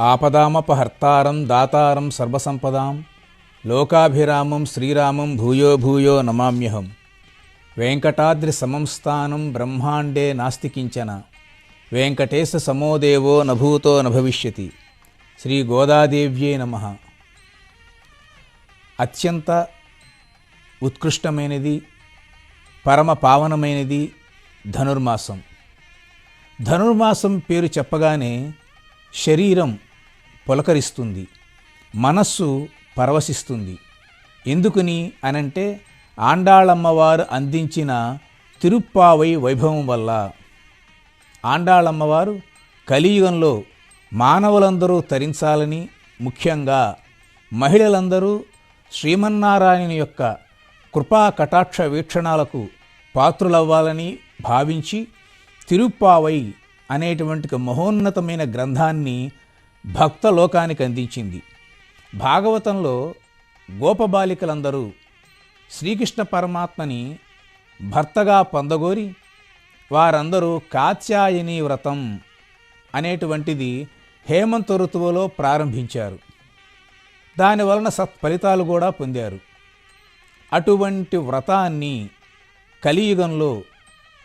ఆపదామపహర్తారం దాతారం సర్వసంపదాం లోకాభిరామం శ్రీరామం భూయో భూయో నమామ్యహం. వెంకటాద్రి సమం స్థానం బ్రహ్మాండే నాస్తి కించన వెంకటేశ సమోదేవో నభూతో నభవిష్యతి. శ్రీ గోదాదేవ్యే నమః. అత్యంత ఉత్కృష్టమైనది, పరమ పావనమైనది ధనుర్మాసం. ధనుర్మాసం పేరు చెప్పగానే శరీరం పులకరిస్తుంది, మనస్సు పరవశిస్తుంది. ఎందుకుని అనంటే ఆండాళమ్మవారు అందించిన తిరుప్పావై వైభవం వల్ల. ఆండాళమ్మవారు కలియుగంలో మానవులందరూ తరించాలని, ముఖ్యంగా మహిళలందరూ శ్రీమన్నారాయణ యొక్క కృపా కటాక్ష వీక్షణాలకు పాత్రులవ్వాలని భావించి తిరుప్పావై అనేటువంటి మహోన్నతమైన గ్రంథాన్ని భక్తలోకానికి అందించింది. భాగవతంలో గోపబాలికలందరూ శ్రీకృష్ణ పరమాత్మని భర్తగా పొందగోరి వారందరూ కాత్యాయని వ్రతం అనేటువంటిది హేమంత ఋతువులో ప్రారంభించారు. దానివలన సత్ఫలితాలు కూడా పొందారు. అటువంటి వ్రతాన్ని కలియుగంలో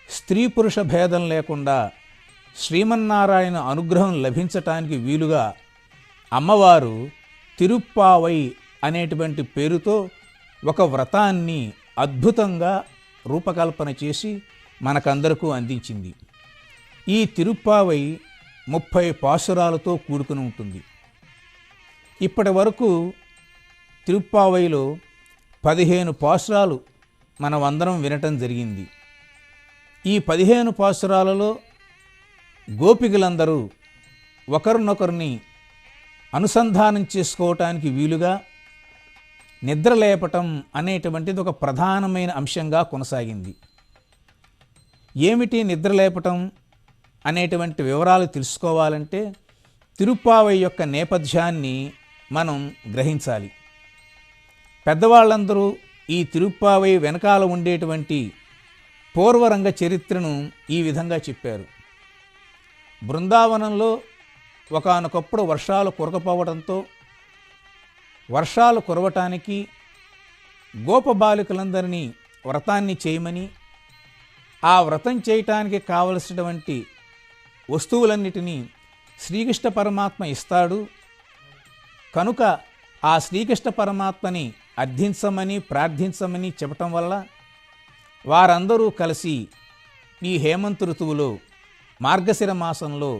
స్త్రీ పురుష భేదం లేకుండా శ్రీమన్నారాయణ అనుగ్రహం లభించటానికి వీలుగా అమ్మవారు తిరుప్పావై అనేటువంటి పేరుతో ఒక వ్రతాన్ని అద్భుతంగా రూపకల్పన చేసి మనకందరకు అందించింది. ఈ తిరుప్పావై 30 పాసురాలతో కూడుకుని ఉంటుంది. ఇప్పటి వరకు తిరుప్పావైలో 15 పాసురాలు మనమందరం వినటం జరిగింది. ఈ 15 పాసురాలలో గోపికలందరూ ఒకరినొకరిని అనుసంధానం చేసుకోవటానికి వీలుగా నిద్ర లేపటం అనేటువంటిది ఒక ప్రధానమైన అంశంగా కొనసాగింది. ఏమిటి నిద్ర లేపటం అనేటువంటి వివరాలు తెలుసుకోవాలంటే తిరుప్పావై యొక్క నేపథ్యాన్ని మనం గ్రహించాలి. పెద్దవాళ్ళందరూ ఈ తిరుప్పావై వెనకాల ఉండేటువంటి పూర్వరంగ చరిత్రను ఈ విధంగా చెప్పారు. బృందావనంలో ఒకానొకప్పుడు వర్షాలు కురకపోవడంతో వర్షాలు కురవటానికి గోపబాలికలందరినీ వ్రతాన్ని చేయమని, ఆ వ్రతం చేయటానికి కావలసినటువంటి వస్తువులన్నిటినీ శ్రీకృష్ణ పరమాత్మ ఇస్తాడు కనుక ఆ శ్రీకృష్ణ పరమాత్మని అర్థించమని ప్రార్థించమని చెప్పటం వల్ల వారందరూ కలిసి ఈ హేమంత ఋతువులో మార్గశిర మాసంలో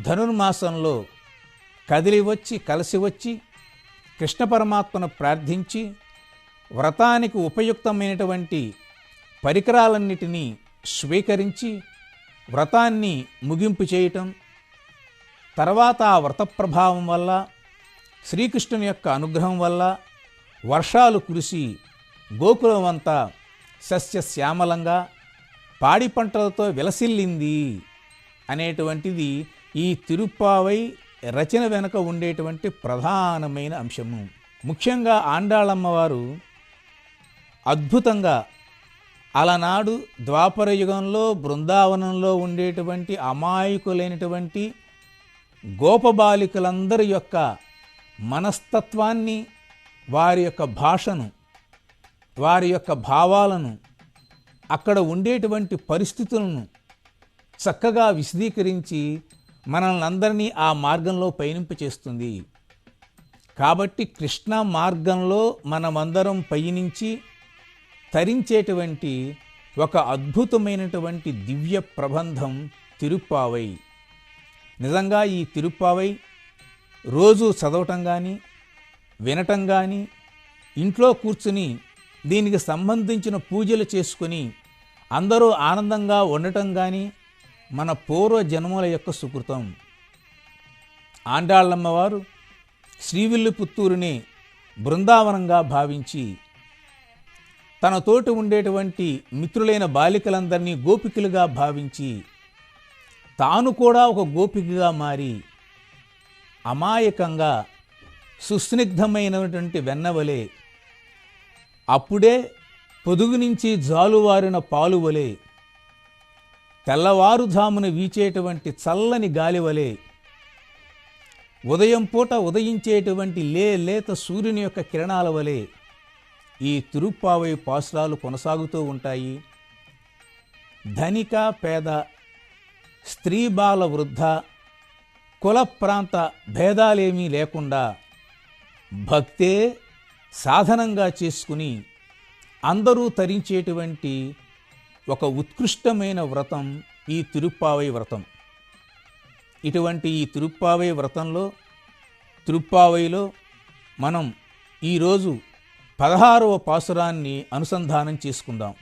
ధనుర్మాసంలో కలిసి వచ్చి కృష్ణ పరమాత్మను ప్రార్థించి వ్రతానికి ఉపయుక్తమైనటువంటి పరికరాలన్నిటినీ స్వీకరించి వ్రతాన్ని ముగింపు చేయటం, తర్వాత ఆ వ్రత ప్రభావం వల్ల శ్రీకృష్ణుని యొక్క అనుగ్రహం వల్ల వర్షాలు కురిసి గోకులం అంతా సస్యశ్యామలంగా పాడి పంటలతో విలసిల్లింది అనేటువంటిది ఈ తిరుప్పావై రచన వెనుక ఉండేటువంటి ప్రధానమైన అంశము. ముఖ్యంగా ఆండాళమ్మవారు అద్భుతంగా అలనాడు ద్వాపర యుగంలో బృందావనంలో ఉండేటువంటి అమాయకులైనటువంటి గోపబాలికలందరి యొక్క మనస్తత్వాన్ని, వారి యొక్క భాషను, వారి యొక్క భావాలను, అక్కడ ఉండేటువంటి పరిస్థితులను చక్కగా విశదీకరించి మనల్ని అందరినీ ఆ మార్గంలో పయనింపచేస్తుంది. కాబట్టి కృష్ణ మార్గంలో మనమందరం పయనించి తరించేటువంటి ఒక అద్భుతమైనటువంటి దివ్య ప్రబంధం తిరుప్పావై. నిజంగా ఈ తిరుప్పావై రోజు చదవటం కానీ వినటం కానీ, ఇంట్లో కూర్చుని దీనికి సంబంధించిన పూజలు చేసుకుని అందరూ ఆనందంగా ఉండటం కానీ మన పూర్వ జన్మల యొక్క సుకృతం. ఆండాళ్ళమ్మవారు శ్రీవిల్లిపుత్తూరుని బృందావనంగా భావించి తన తోటి ఉండేటువంటి మిత్రులైన బాలికలందరినీ గోపికలుగా భావించి తాను కూడా ఒక గోపికగా మారి అమాయకంగా సుస్నిగ్ధమైనటువంటి వెన్నవలే, అప్పుడే పొదుగు నుంచి జాలువారిన పాలువలే, తెల్లవారుజామున వీచేటువంటి చల్లని గాలివలే ఉదయం పూట ఉదయించేటువంటి లేత సూర్యుని యొక్క కిరణాల వలె ఈ తిరుప్పావై పాసురాలు కొనసాగుతూ ఉంటాయి. ధనిక పేద, స్త్రీ బాల వృద్ధ, కుల ప్రాంత భేదాలేమీ లేకుండా భక్తే సాధనంగా చేసుకుని అందరూ తరించేటువంటి ఒక ఉత్కృష్టమైన వ్రతం ఈ తిరుప్పావై వ్రతం. ఇటువంటి ఈ తిరుప్పావై వ్రతంలో, తిరుప్పావైలో మనం ఈరోజు 16వ పాసురాన్ని అనుసంధానం చేసుకుందాం.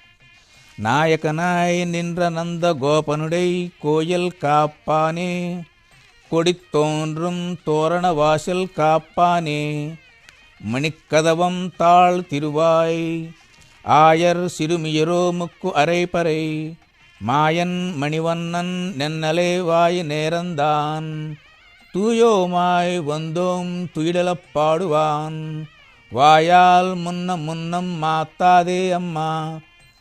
నాయకనాయ్ నింద్ర నంద గోపనుడై కోయల్ కాప్పానే కొడితోన్றும் தோரண வாசல் காப்பானே மணிக்கதவம் தாழ் திருவாய் ஆயர் சிறுமியரோ முக்கு அரைப்பறை மாயன் மணிவண்ணன் நென்னலே வாய் நேரந்தான் தூயோமாய் வந்தோம் துயிடலப் பாடுவான் வாயால் முன்னம் மாத்தாதே அம்மா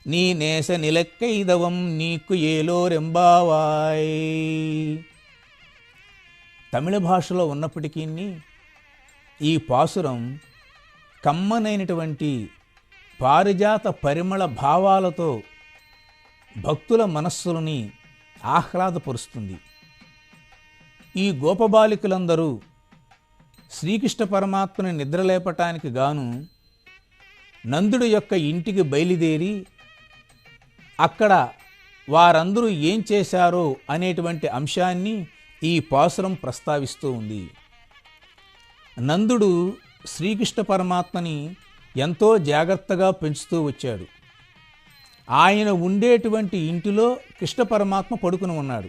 నీ నేస నిలక్కైదవం నీకు ఏలోరెంబావాయ్. తమిళ భాషలో ఉన్నప్పటికీ ఈ పాసురం కమ్మనైనటువంటి పారిజాత పరిమళ భావాలతో భక్తుల మనస్సులని ఆహ్లాదపరుస్తుంది. ఈ గోపబాలికలందరూ శ్రీకృష్ణ పరమాత్మని నిద్రలేపటానికి గాను నందుడి యొక్క ఇంటికి బయలుదేరి అక్కడ వారందరూ ఏం చేశారో అనేటువంటి అంశాన్ని ఈ పాసురం ప్రస్తావిస్తూ ఉంది. నందుడు శ్రీకృష్ణ పరమాత్మని ఎంతో జాగ్రత్తగా పెంచుతూ వచ్చాడు. ఆయన ఉండేటువంటి ఇంటిలో కృష్ణ పరమాత్మ పడుకుని ఉన్నాడు.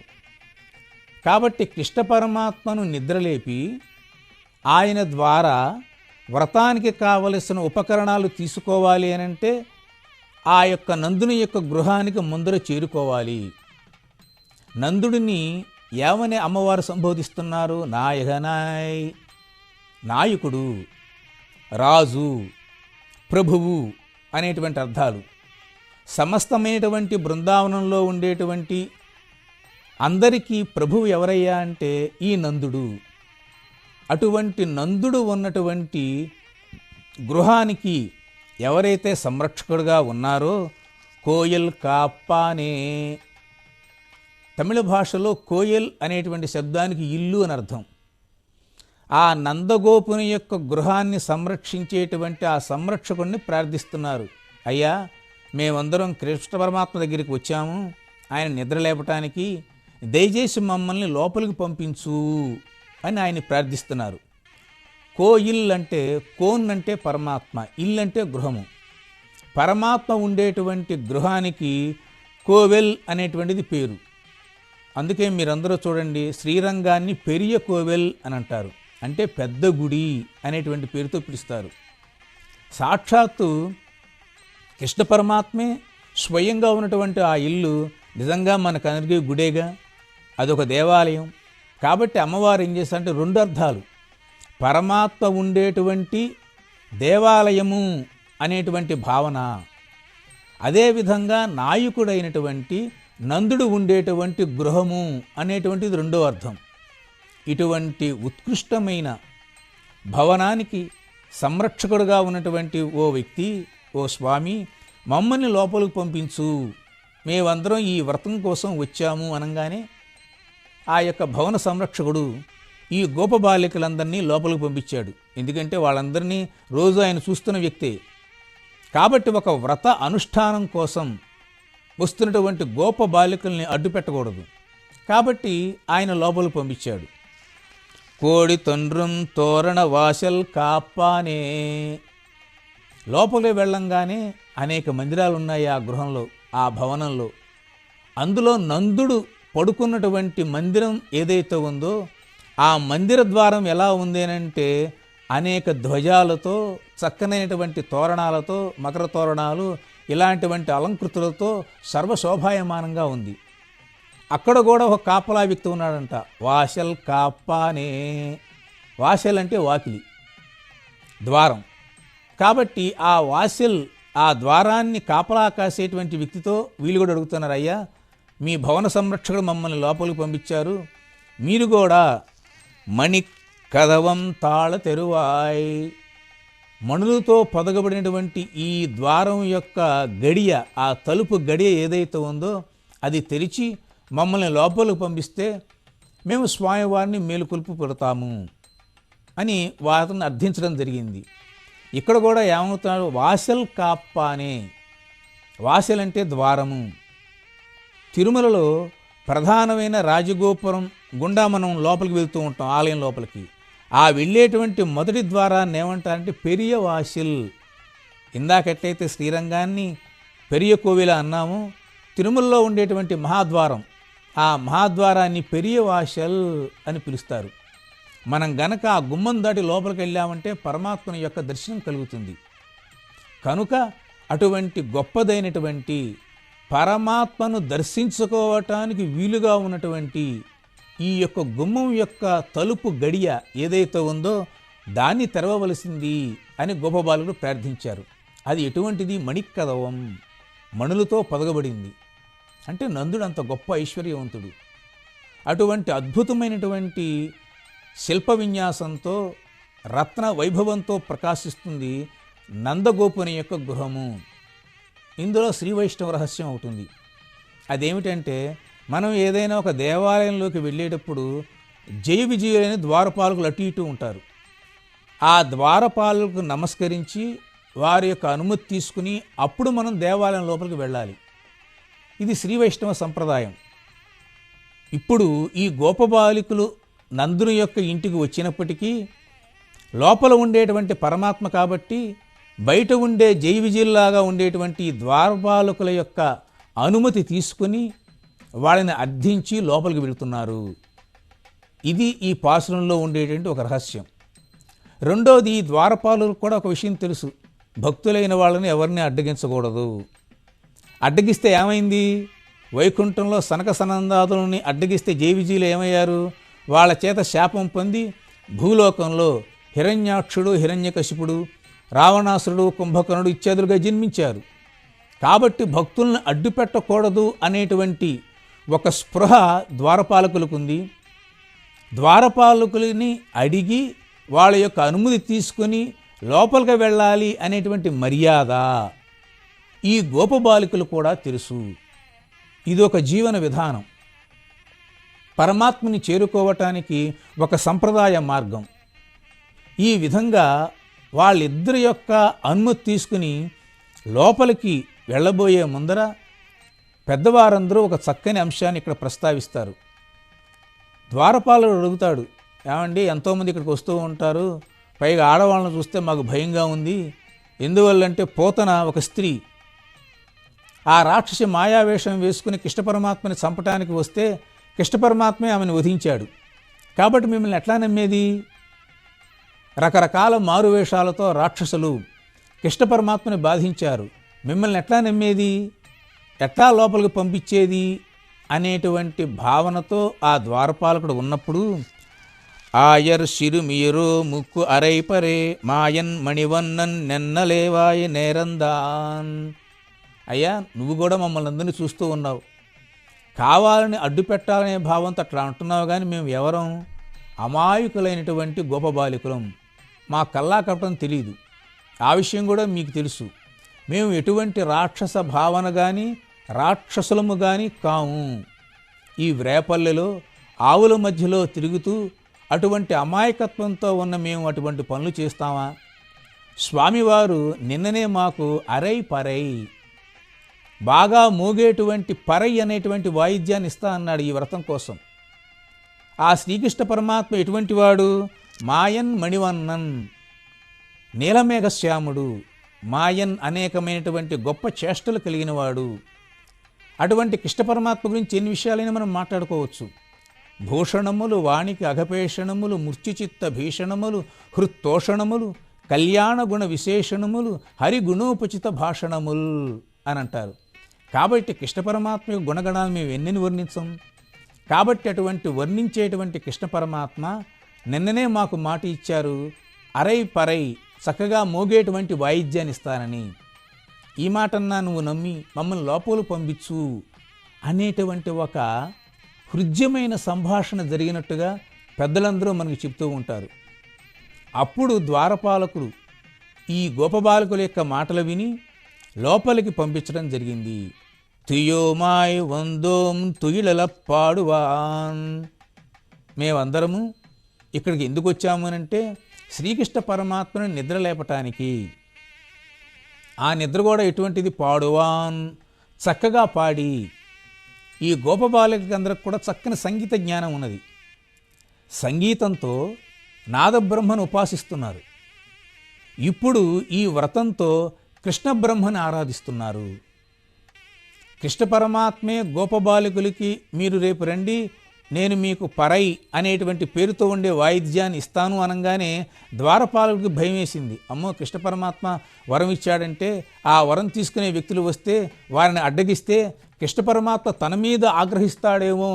కాబట్టి కృష్ణ పరమాత్మను నిద్రలేపి ఆయన ద్వారా వ్రతానికి కావలసిన ఉపకరణాలు తీసుకోవాలి అనంటే ఆ యొక్క నందుని యొక్క గృహానికి ముందర చేరుకోవాలి. నందుడిని ఏమని అమ్మవారు సంబోధిస్తున్నారు? నాయకనాయ్, నాయకుడు, రాజు, ప్రభువు అనేటువంటి అర్థాలు. సమస్తమైనటువంటి బృందావనంలో ఉండేటువంటి అందరికీ ప్రభువు ఎవరయ్యా అంటే ఈ నందుడు. అటువంటి నందుడు ఉన్నటువంటి గృహానికి ఎవరైతే సంరక్షకుడుగా ఉన్నారో కోయల్ కాప్పానే. తమిళ భాషలో కోయల్ అనేటువంటి శబ్దానికి ఇల్లు అని అర్థం. ఆ నందగోపుని యొక్క గృహాన్ని సంరక్షించేటువంటి ఆ సంరక్షకుడిని ప్రార్థిస్తున్నారు. అయ్యా, మేమందరం కృష్ణ పరమాత్మ దగ్గరికి వచ్చాము ఆయన నిద్రలేపటానికి, దయచేసి మమ్మల్ని లోపలికి పంపించు అని ఆయన ప్రార్థిస్తున్నారు. కోయిల్ అంటే, కోన్ అంటే పరమాత్మ, ఇల్లు అంటే గృహము. పరమాత్మ ఉండేటువంటి గృహానికి కోవెల్ అనేటువంటిది పేరు. అందుకే మీరందరూ చూడండి, శ్రీరంగాన్ని పెరియ కోవెల్ అని అంటారు, అంటే పెద్ద గుడి అనేటువంటి పేరుతో పిలుస్తారు. సాక్షాత్తు కృష్ణ పరమాత్మే స్వయంగా ఉన్నటువంటి ఆ ఇల్లు నిజంగా మనకందరికీ గుడేగా, అదొక దేవాలయం. కాబట్టి అమ్మవారు ఏం చేస్తారంటే రెండు అర్థాలు, పరమాత్మ ఉండేటువంటి దేవాలయము అనేటువంటి భావన, అదేవిధంగా నాయకుడైనటువంటి నందుడు ఉండేటువంటి గృహము అనేటువంటిది రెండో అర్థం. ఇటువంటి ఉత్కృష్టమైన భవనానికి సంరక్షకుడుగా ఉన్నటువంటి ఓ వ్యక్తి, ఓ స్వామి, మమ్మల్ని లోపలికి పంపించు, మేమందరం ఈ వ్రతం కోసం వచ్చాము అనగానే ఆ యొక్క భవన సంరక్షకుడు ఈ గోపబాలికలందరినీ లోపలికి పంపించాడు. ఎందుకంటే వాళ్ళందరినీ రోజు ఆయన చూస్తున్న వ్యక్తే. కాబట్టి ఒక వ్రత అనుష్ఠానం కోసం వస్తున్నటువంటి గోప బాలికల్ని అడ్డు పెట్టకూడదు. కాబట్టి ఆయన లోపలికి పంపించాడు. కోడి తండ్రం తోరణ వాసల్ కాప్పానే. లోపలికి వెళ్ళంగానే అనేక మందిరాలు ఉన్నాయి ఆ గృహంలో, ఆ భవనంలో. అందులో నందుడు పడుకున్నటువంటి మందిరం ఏదైతే ఉందో ఆ మందిర ద్వారం ఎలా ఉంది అంటే అనేక ధ్వజాలతో, చక్కనైనటువంటి తోరణాలతో, మకర తోరణాలు, ఇలాంటివంటి అలంకృతులతో సర్వశోభాయమానంగా ఉంది. అక్కడ కూడా ఒక కాపలా వ్యక్తి ఉన్నాడంట, వాసల్ కాప్పానే. వాసల్ అంటే వాకిలి, ద్వారం. కాబట్టి ఆ వాసల్, ఆ ద్వారాన్ని కాపలా కాసేటువంటి వ్యక్తితో వీళ్ళు కూడా అడుగుతున్నారు, అయ్యా మీ భవన సంరక్షకుడు మమ్మల్ని లోపలికి పంపించారు, మీరు కూడా మణి కదవం తాళ తెరువాయ్. మణులతో పొదగబడినటువంటి ఈ ద్వారం యొక్క గడియ, ఆ తలుపు గడియ ఏదైతే ఉందో అది తెరిచి మమ్మల్ని లోపలికి పంపిస్తే మేము స్వామివారిని మేలుకొల్పు పెడతాము అని వారిని అర్థించడం జరిగింది. ఇక్కడ కూడా ఏమవుతాడు, వాసల్ కాప్పానే. వాసల్ అంటే ద్వారము. తిరుమలలో ప్రధానమైన రాజగోపురం గుండా మనం లోపలికి వెళ్తూ ఉంటాం, ఆలయం లోపలికి. ఆ వెళ్ళేటువంటి మొదటి ద్వారాన్ని ఏమంటారంటే పెరియ వాసిల్. ఇందాకెట్లయితే శ్రీరంగాన్ని పెరియ కోవిల అన్నాము, తిరుమలలో ఉండేటువంటి మహాద్వారం, ఆ మహాద్వారాన్ని పెరియ వాసల్ అని పిలుస్తారు. మనం గనక ఆ గుమ్మం దాటి లోపలికి వెళ్ళామంటే పరమాత్మని యొక్క దర్శనం కలుగుతుంది. కనుక అటువంటి గొప్పదైనటువంటి పరమాత్మను దర్శించుకోవటానికి వీలుగా ఉన్నటువంటి ఈ యొక్క గుమ్మం యొక్క తలుపు గడియ ఏదైతే ఉందో దాన్ని తెరవవలసింది అని గోపబాలుడు ప్రార్థించారు. అది ఎటువంటిది? మణికదవం, మణులతో పొదగబడింది. అంటే నందుడు అంత గొప్ప ఐశ్వర్యవంతుడు. అటువంటి అద్భుతమైనటువంటి శిల్ప విన్యాసంతో రత్న వైభవంతో ప్రకాశిస్తుంది నందగోపుని యొక్క గృహము. ఇందులో శ్రీ వైష్ణవ రహస్యం అవుతుంది. అదేమిటంటే, మనం ఏదైనా ఒక దేవాలయంలోకి వెళ్ళేటప్పుడు జయ విజయులైన ద్వారపాలకులు అటు ఇటు ఉంటారు. ఆ ద్వారపాలకులకు నమస్కరించి వారి యొక్క అనుమతి తీసుకుని అప్పుడు మనం దేవాలయం లోపలికి వెళ్ళాలి. ఇది శ్రీ వైష్ణవ సంప్రదాయం. ఇప్పుడు ఈ గోపబాలికులు నందుని యొక్క ఇంటికి వచ్చినప్పటికీ లోపల ఉండేటువంటి పరమాత్మ కాబట్టి బయట ఉండే జై విజయుల్లాగా ఉండేటువంటి ద్వారపాలకుల యొక్క అనుమతి తీసుకుని వాళ్ళని అర్థించి లోపలికి వెళుతున్నారు. ఇది ఈ పాసురంలో ఉండేటువంటి ఒక రహస్యం. రెండోది, ఈ ద్వారపాలకులకు కూడా ఒక విషయం తెలుసు, భక్తులైన వాళ్ళని ఎవరిని అడ్డగించకూడదు. అడ్డగిస్తే ఏమైంది? వైకుంఠంలో సనక సనందాదులని అడ్డగిస్తే జై విజయులు ఏమయ్యారు? వాళ్ళ చేత శాపం పొంది భూలోకంలో హిరణ్యాక్షుడు, హిరణ్యకశిపుడు, రావణాసురుడు, కుంభకర్ణుడు ఇత్యాదులుగా జన్మించారు. కాబట్టి భక్తులను అడ్డుపెట్టకూడదు అనేటువంటి ఒక స్పృహ ద్వారపాలకులకు ఉంది. ద్వారపాలకులని అడిగి వాళ్ళ యొక్క అనుమతి తీసుకొని లోపలికి వెళ్ళాలి అనేటువంటి మర్యాద ఈ గోపబాలికలు కూడా తెలుసు. ఇదొక జీవన విధానం, పరమాత్మని చేరుకోవటానికి ఒక సంప్రదాయ మార్గం. ఈ విధంగా వాళ్ళిద్దరి యొక్క అనుమతి తీసుకుని లోపలికి వెళ్ళబోయే ముందర పెద్దవారందరూ ఒక చక్కని అంశాన్ని ఇక్కడ ప్రస్తావిస్తారు. ద్వారపాలకుడు అడుగుతాడు, ఏమండి ఎంతోమంది ఇక్కడికి వస్తూ ఉంటారు, పైగా ఆడవాళ్ళని చూస్తే మాకు భయంగా ఉంది. ఎందువల్లంటే పోతన ఒక స్త్రీ, ఆ రాక్షసి మాయావేషం వేసుకుని కృష్ణ పరమాత్మని చంపటానికి వస్తే కృష్ణ పరమాత్మే ఆమెను వధించాడు. కాబట్టి మిమ్మల్ని ఎట్లా నమ్మేది? రకరకాల మారువేషాలతో రాక్షసులు కృష్ణ పరమాత్మని బాధించారు, మిమ్మల్ని ఎట్లా నమ్మేది, ఎట్లా లోపలికి పంపించేది అనేటువంటి భావనతో ఆ ద్వారపాలకుడు ఉన్నప్పుడు ఆయర్ సిరుమియరో ముక్కు అరైపరే మాయన్ మణివన్నన్ నెన్నలేవాయి నేరందాన్. అయ్యా, నువ్వు కూడా మమ్మల్ని అందరినీ చూస్తూ ఉన్నావు, కావాలని అడ్డు పెట్టాలనే భావంతో అట్లా అంటున్నావు, కానీ మేము ఎవరం? అమాయకులైనటువంటి గోపబాలికులం, మా కల్లా కపటం తెలియదు, ఆ విషయం కూడా మీకు తెలుసు. మేము ఎటువంటి రాక్షస భావన కానీ రాక్షసులము కానీ కాము. ఈ వ్రేపల్లెలో ఆవుల మధ్యలో తిరుగుతూ అటువంటి అమాయకత్వంతో ఉన్న మేము అటువంటి పనులు చేస్తామా? స్వామివారు నిన్ననే మాకు అరై పరై, బాగా మోగేటువంటి పరై అనేటువంటి వాయిద్యాన్ని ఇస్తా అన్నాడు ఈ వ్రతం కోసం. ఆ శ్రీకృష్ణ పరమాత్మ ఎటువంటి వాడు? మాయన్ మణివన్నన్, నీలమేఘశ్యాముడు, మాయన్ అనేకమైనటువంటి గొప్ప చేష్టలు కలిగినవాడు. అటువంటి కృష్ణ పరమాత్మ గురించి ఎన్ని విషయాలైనా మనం మాట్లాడుకోవచ్చు. భూషణములు వాణికి అఘపేషణములు, మృత్యుచిత్త భీషణములు, హృత్తోషణములు, కళ్యాణ గుణ విశేషణములు, హరిగుణోపచిత భాషణముల్ అని అంటారు. కాబట్టి కృష్ణ పరమాత్మ యొక్క గుణగణాలు మేము ఎన్నెన్ని వర్ణించం. కాబట్టి అటువంటి వర్ణించేటువంటి కృష్ణ పరమాత్మ నిన్ననే మాకు మాట ఇచ్చారు, అరై పరై చక్కగా మోగేటువంటి వాయిద్యాన్ని ఇస్తానని. ఈ మాటన్నా నువ్వు నమ్మి మమ్మల్ని లోపలు పంపించు అనేటువంటి ఒక హృద్యమైన సంభాషణ జరిగినట్టుగా పెద్దలందరూ మనకి చెప్తూ ఉంటారు. అప్పుడు ద్వారపాలకుడు ఈ గోపబాలకుల యొక్క మాటలు విని లోపలికి పంపించడం జరిగింది. తుయోమాయ్ వందోం తుయిలల పాడువాన్, మేమందరము ఇక్కడికి ఎందుకు వచ్చాము అనంటే శ్రీకృష్ణ పరమాత్మను నిద్ర లేపటానికి. ఆ నిద్ర కూడా ఎటువంటిది? పాడువాన్, చక్కగా పాడి. ఈ గోపబాలకులందరికి కూడా చక్కని సంగీత జ్ఞానం ఉన్నది. సంగీతంతో నాదబ్రహ్మను ఉపాసిస్తున్నారు. ఇప్పుడు ఈ వ్రతంతో కృష్ణ బ్రహ్మను ఆరాధిస్తున్నారు. కృష్ణ పరమాత్మే గోపబాలకులకి మీరు రేపు రండి, నేను మీకు పరై అనేటువంటి పేరుతో ఉండే వాయిద్యాన్ని ఇస్తాను అనగానే ద్వారపాలకుడికి భయం వేసింది. అమ్మో, కృష్ణ పరమాత్మ వరం ఇచ్చాడంటే ఆ వరం తీసుకునే వ్యక్తులు వస్తే వారిని అడ్డగిస్తే కృష్ణ పరమాత్మ తన మీద ఆగ్రహిస్తాడేమో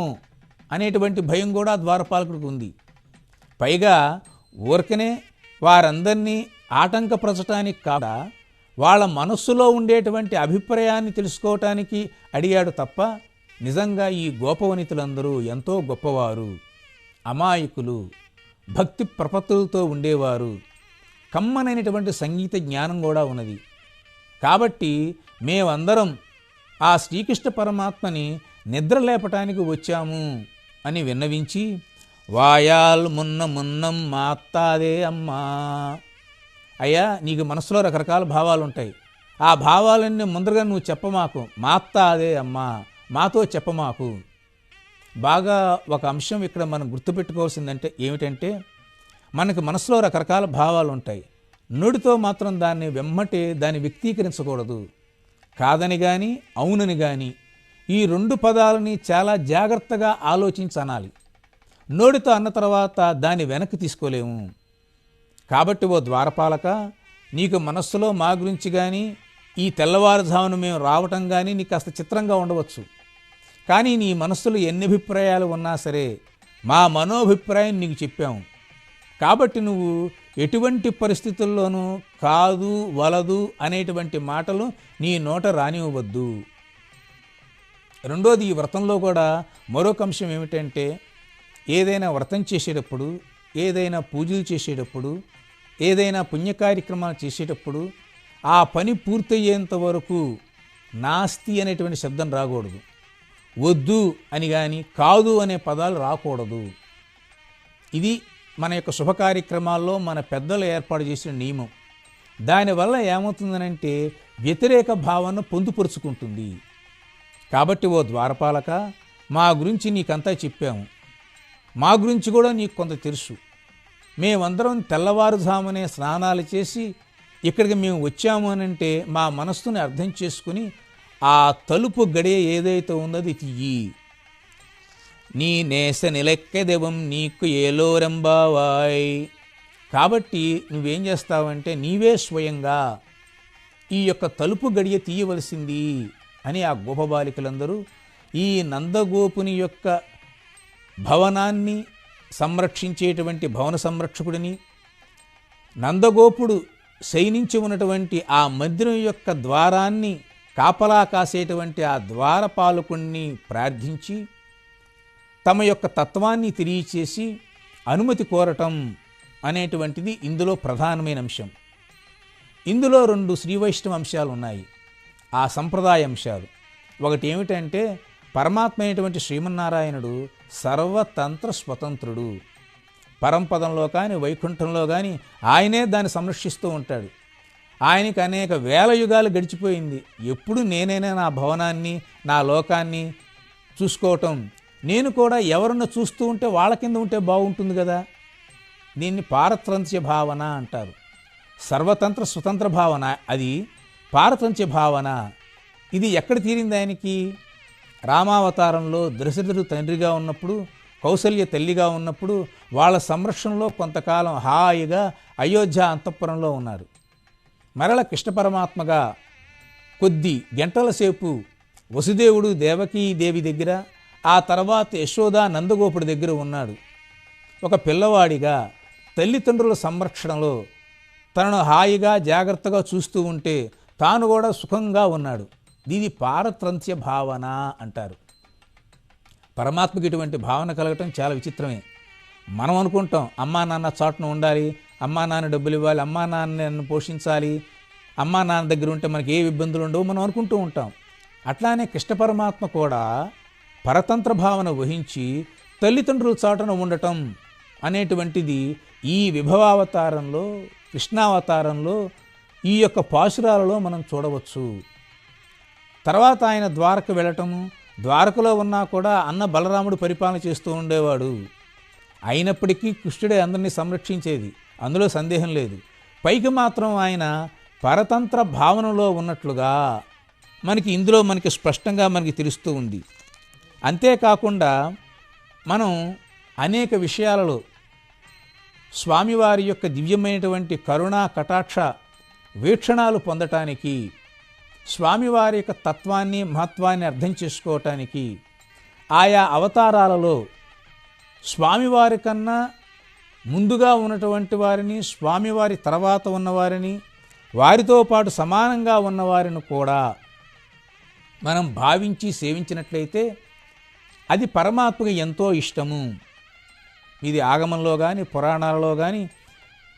అనేటువంటి భయం కూడా ద్వారపాలకుడికి ఉంది. పైగా ఊరకనే వారందరినీ ఆటంకపరచడానికి కాకుండా వాళ్ళ మనస్సులో ఉండేటువంటి అభిప్రాయాన్ని తెలుసుకోవటానికి అడిగాడు తప్ప నిజంగా ఈ గోపవనితులందరూ ఎంతో గొప్పవారు, అమాయకులు, భక్తి ప్రపత్తులతో ఉండేవారు, కమ్మనైనటువంటి సంగీత జ్ఞానం కూడా ఉన్నది. కాబట్టి మేమందరం ఆ శ్రీకృష్ణ పరమాత్మని నిద్ర లేపటానికి వచ్చాము అని విన్నవించి, వాయాల్ మున్నం మాత్తాదే అమ్మా, అయ్యా నీకు మనసులో రకరకాల భావాలు ఉంటాయి, ఆ భావాలన్నీ ముందరగా నువ్వు చెప్పమాకు, మాత్తాదే అమ్మా, మాతో చెప్పమాకు. బాగా ఒక అంశం ఇక్కడ మనం గుర్తుపెట్టుకోవాల్సిందంటే ఏమిటంటే, మనకి మనసులో రకరకాల భావాలు ఉంటాయి, నోటితో మాత్రం దాన్ని దాన్ని వ్యక్తీకరించకూడదు. కాదని కానీ అవునని కానీ ఈ రెండు పదాలని చాలా జాగ్రత్తగా ఆలోచించనాలి. నోటితో అన్న తర్వాత దాన్ని వెనక్కి తీసుకోలేము. కాబట్టి ఓ ద్వారపాలక, నీకు మనస్సులో మా గురించి కానీ ఈ తెల్లవారుజామున మేము రావటం కానీ నీకు కాస్త చిత్రంగా ఉండవచ్చు. కానీ నీ మనస్సులో ఎన్ని అభిప్రాయాలు ఉన్నా సరే మా మనోభిప్రాయం నీకు చెప్పాము. కాబట్టి నువ్వు ఎటువంటి పరిస్థితుల్లోనూ కాదు వలదు అనేటువంటి మాటలు నీ నోట రానివ్వవద్దు. రెండోది, ఈ వ్రతంలో కూడా మరొక అంశం ఏమిటంటే, ఏదైనా వ్రతం చేసేటప్పుడు, ఏదైనా పూజలు చేసేటప్పుడు, ఏదైనా పుణ్యకార్యక్రమాలు చేసేటప్పుడు ఆ పని పూర్తయ్యేంత వరకు నాస్తి అనేటువంటి శబ్దం రాకూడదు, వద్దు అని కానీ కాదు అనే పదాలు రాకూడదు. ఇది మన యొక్క శుభ కార్యక్రమాల్లో మన పెద్దలు ఏర్పాటు చేసిన నియమం. దానివల్ల ఏమవుతుందనంటే వ్యతిరేక భావన పొందుపరుచుకుంటుంది. కాబట్టి ఓ ద్వారపాలక, మా గురించి నీకంతా చెప్పాము, మా గురించి కూడా నీకు కొంత తెలుసు. మేమందరం తెల్లవారుజామునే స్నానాలు చేసి ఇక్కడికి మేము వచ్చాము అనంటే మా మనస్సుని అర్థం చేసుకుని ఆ తలుపు గడియ ఏదైతే ఉందో అది తీయి. నీ నేస నిలెక్కెదెవం నీకు ఏలోరంబావాయ్. కాబట్టి నువ్వేం చేస్తావంటే నీవే స్వయంగా ఈ యొక్క తలుపు గడియ తీయవలసింది అని ఆ గోపబాలికలందరూ ఈ నందగోపుని యొక్క భవనాన్ని సంరక్షించేటువంటి భవన సంరక్షకుడిని, నందగోపుడు శయనించి ఉన్నటువంటి ఆ మందిరం యొక్క ద్వారాన్ని కాపలా కాసేటువంటి ఆ ద్వారపాలకుణ్ణి ప్రార్థించి తమ యొక్క తత్వాన్ని తెలియచేసి అనుమతి కోరటం అనేటువంటిది ఇందులో ప్రధానమైన అంశం. ఇందులో రెండు శ్రీవైష్ణవ అంశాలు ఉన్నాయి, ఆ సంప్రదాయ అంశాలు. ఒకటి ఏమిటంటే, పరమాత్మ అయినటువంటి శ్రీమన్నారాయణుడు సర్వతంత్ర స్వతంత్రుడు. పరంపదంలో కానీ వైకుంఠంలో కానీ ఆయనే దాన్ని సంరక్షిస్తూ ఉంటాడు. ఆయనకి అనేక వేల యుగాలు గడిచిపోయింది. ఎప్పుడు నేనైనా నా భవనాన్ని, నా లోకాన్ని చూసుకోవటం, నేను కూడా ఎవరన్నా చూస్తూ ఉంటే వాళ్ళ కింద ఉంటే బాగుంటుంది కదా. దీన్ని పారతంత్ర్య భావన అంటారు. సర్వతంత్ర స్వతంత్ర భావన అది పారతంత్ర్య భావన. ఇది ఎక్కడ తీరింది ఆయనకి? రామావతారంలో దశరథుడు తండ్రిగా ఉన్నప్పుడు, కౌసల్య తల్లిగా ఉన్నప్పుడు వాళ్ళ సంరక్షణలో కొంతకాలం హాయిగా అయోధ్య అంతఃపురంలో ఉన్నారు. మరల కృష్ణ పరమాత్మగా కొద్ది గంటల సేపు వసుదేవుడు దేవకీ దేవి దగ్గర, ఆ తర్వాత యశోద నందగోపుడి దగ్గర ఉన్నాడు. ఒక పిల్లవాడిగా తల్లిదండ్రుల సంరక్షణలో తనను హాయిగా జాగ్రత్తగా చూస్తూ ఉంటే తాను కూడా సుఖంగా ఉన్నాడు. దీని పారతంత్ర్య భావన అంటారు. పరమాత్మకి ఇటువంటి భావన కలగటం చాలా విచిత్రమే. మనం అనుకుంటాం అమ్మా నాన్న చాటున ఉండాలి, అమ్మా నాన్న డబ్బులు ఇవ్వాలి, అమ్మా నాన్నను పోషించాలి, అమ్మా నాన్న దగ్గర ఉంటే మనకి ఏ ఇబ్బందులు ఉండవు మనం అనుకుంటూ ఉంటాం. అట్లానే కృష్ణ పరమాత్మ కూడా పరతంత్ర భావన వహించి తల్లిదండ్రుల చాటున ఉండటం అనేటువంటిది ఈ విభవావతారంలో, కృష్ణావతారంలో, ఈ యొక్క పాశురాలలో మనం చూడవచ్చు. తర్వాత ఆయన ద్వారక వెళ్ళటము, ద్వారకలో ఉన్నా కూడా అన్న బలరాముడు పరిపాలన చేస్తూ ఉండేవాడు. అయినప్పటికీ కృష్ణుడే అందరినీ సంరక్షించేది, అందులో సందేహం లేదు. పైకి మాత్రం ఆయన పరతంత్ర భావనలో ఉన్నట్లుగా ఇందులో మనకి స్పష్టంగా మనకి తెలుస్తూ ఉంది. అంతేకాకుండా మనం అనేక విషయాలలో స్వామివారి యొక్క దివ్యమైనటువంటి కరుణా కటాక్ష వీక్షణాలు పొందటానికి, స్వామివారి యొక్క తత్వాన్ని మహత్వాన్ని అర్థం చేసుకోవటానికి ఆయా అవతారాలలో స్వామివారి కన్నా ముందుగా ఉన్నటువంటి వారిని, స్వామివారి తర్వాత ఉన్నవారిని, వారితో పాటు సమానంగా ఉన్నవారిని కూడా మనం భావించి సేవించినట్లయితే అది పరమాత్మకి ఎంతో ఇష్టము. ఇది ఆగమంలో కానీ పురాణాలలో కానీ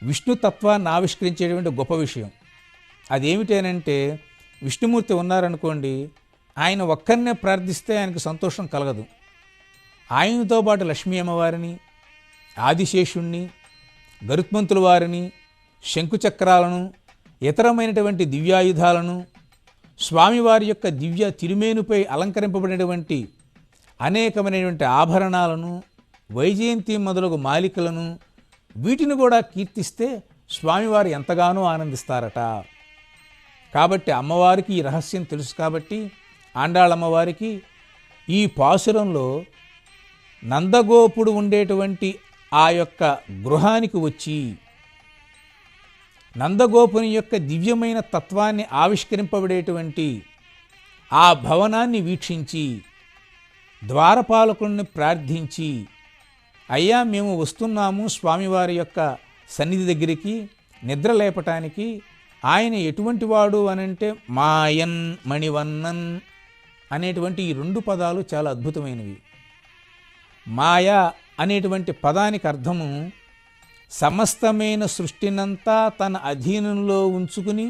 విష్ణుతత్వాన్ని ఆవిష్కరించేటువంటి గొప్ప విషయం. అదేమిటేనంటే విష్ణుమూర్తి ఉన్నారనుకోండి, ఆయన ఒక్కరినే ప్రార్థిస్తే ఆయనకు సంతోషం కలగదు. ఆయనతో పాటు లక్ష్మీ అమ్మవారిని, ఆదిశేషుణ్ణి, గరుత్మంతుల వారిని, శంకుచక్రాలను, ఇతరమైనటువంటి దివ్యాయుధాలను, స్వామివారి యొక్క దివ్య తిరుమేనుపై అలంకరింపబడినటువంటి అనేకమైనటువంటి ఆభరణాలను, వైజయంతి మొదలగు మాలికలను, వీటిని కూడా కీర్తిస్తే స్వామివారు ఎంతగానో ఆనందిస్తారట. కాబట్టి అమ్మవారికి ఈ రహస్యం తెలుసు కాబట్టి ఆండాళమ్మవారికి ఈ పాశురంలో నందగోపుడు ఉండేటువంటి ఆ యొక్క గృహానికి వచ్చి నందగోపుని యొక్క దివ్యమైన తత్వాన్ని ఆవిష్కరింపబడేటువంటి ఆ భవనాన్ని వీక్షించి ద్వారపాలకుడిని ప్రార్థించి, అయ్యా మేము వస్తున్నాము స్వామివారి యొక్క సన్నిధి దగ్గరికి నిద్ర లేపటానికి, ఆయన ఎటువంటి వాడు అనంటే మాయన్ మణివన్నన్ అనేటువంటి ఈ రెండు పదాలు చాలా అద్భుతమైనవి. మాయా అనేటువంటి పదానికి అర్థము సమస్తమైన సృష్టినంతా తన అధీనంలో ఉంచుకుని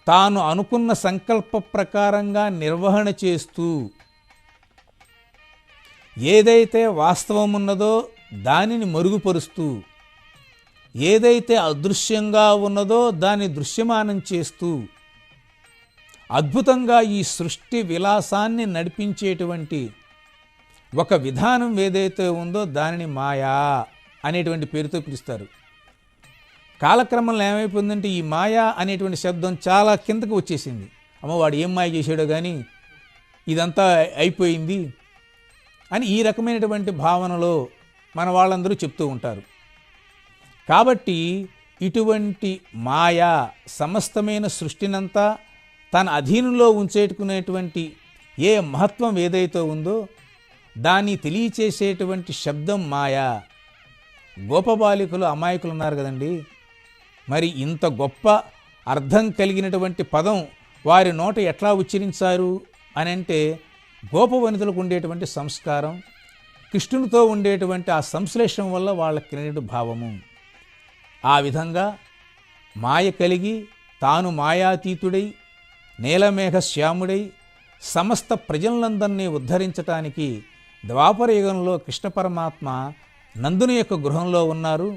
తాను అనుకున్న సంకల్ప ప్రకారంగా నిర్వహణ చేస్తూ ఏదైతే వాస్తవం ఉన్నదో దానిని మరుగుపరుస్తూ, ఏదైతే అదృశ్యంగా ఉన్నదో దాన్ని దృశ్యమానం చేస్తూ అద్భుతంగా ఈ సృష్టి విలాసాన్ని నడిపించేటువంటి ఒక విధానం ఏదైతే ఉందో దానిని మాయా అనేటువంటి పేరుతో పిలుస్తారు. కాలక్రమంలో ఏమైపోయిందంటే ఈ మాయా అనేటువంటి శబ్దం చాలా కిందకు వచ్చేసింది. అమ్మవాడు ఏం మాయ చేశాడో కానీ ఇదంతా అయిపోయింది అని ఈ రకమైనటువంటి భావనలో మన వాళ్ళందరూ చెప్తూ ఉంటారు. కాబట్టి ఇటువంటి మాయా సమస్తమైన సృష్టినంతా తన అధీనంలో ఉంచేటుకునేటువంటి ఏ మహత్వం ఏదైతే ఉందో దాన్ని తెలియచేసేటువంటి శబ్దం మాయా. గోపబాలికలు అమాయకులు ఉన్నారు కదండి, మరి ఇంత గొప్ప అర్థం కలిగినటువంటి పదం వారి నోట ఎట్లా ఉచ్చరించారు అని అంటే గోపవనితలకు ఉండేటువంటి సంస్కారం, కృష్ణునితో ఉండేటువంటి ఆ సంశ్లేషం వల్ల వాళ్ళకి కలిగిన భావము. ఆ విధంగా మాయ కలిగి తాను మాయాతీతుడై నీలమేఘ శ్యాముడై సమస్త ప్రజలందరినీ ఉద్ధరించటానికి ద్వాపర యుగంలో కృష్ణ పరమాత్మ నందుని యొక్క గృహంలో ఉన్నారు.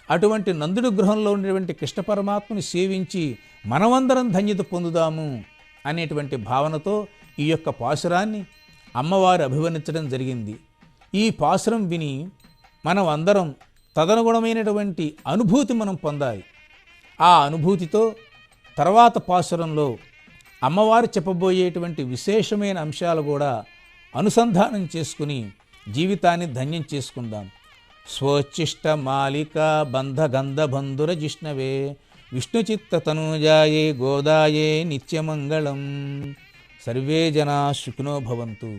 అటువంటి నందుడి గృహంలో ఉండేటువంటి కృష్ణ పరమాత్మని సేవించి మనమందరం ధన్యత పొందుదాము అనేటువంటి భావనతో ఈ యొక్క పాశురాన్ని అమ్మవారు అభివర్ణించడం జరిగింది. ఈ పాశురం విని మనం అందరం తదనుగుణమైనటువంటి అనుభూతి మనం పొందాలి. ఆ అనుభూతితో తర్వాత పాశురంలో అమ్మవారు చెప్పబోయేటువంటి విశేషమైన అంశాలు కూడా అనుసంధానం చేసుకుని జీవితాన్ని ధన్యం చేసుకుందాం. స్వోచ్చిష్ట మాలిక బంధ గంధ బంధుర జిష్ణవే విష్ణుచిత్త తనూజాయే గోదాయే నిత్యమంగళం. సర్వే జనా సుఖినో భవంతు.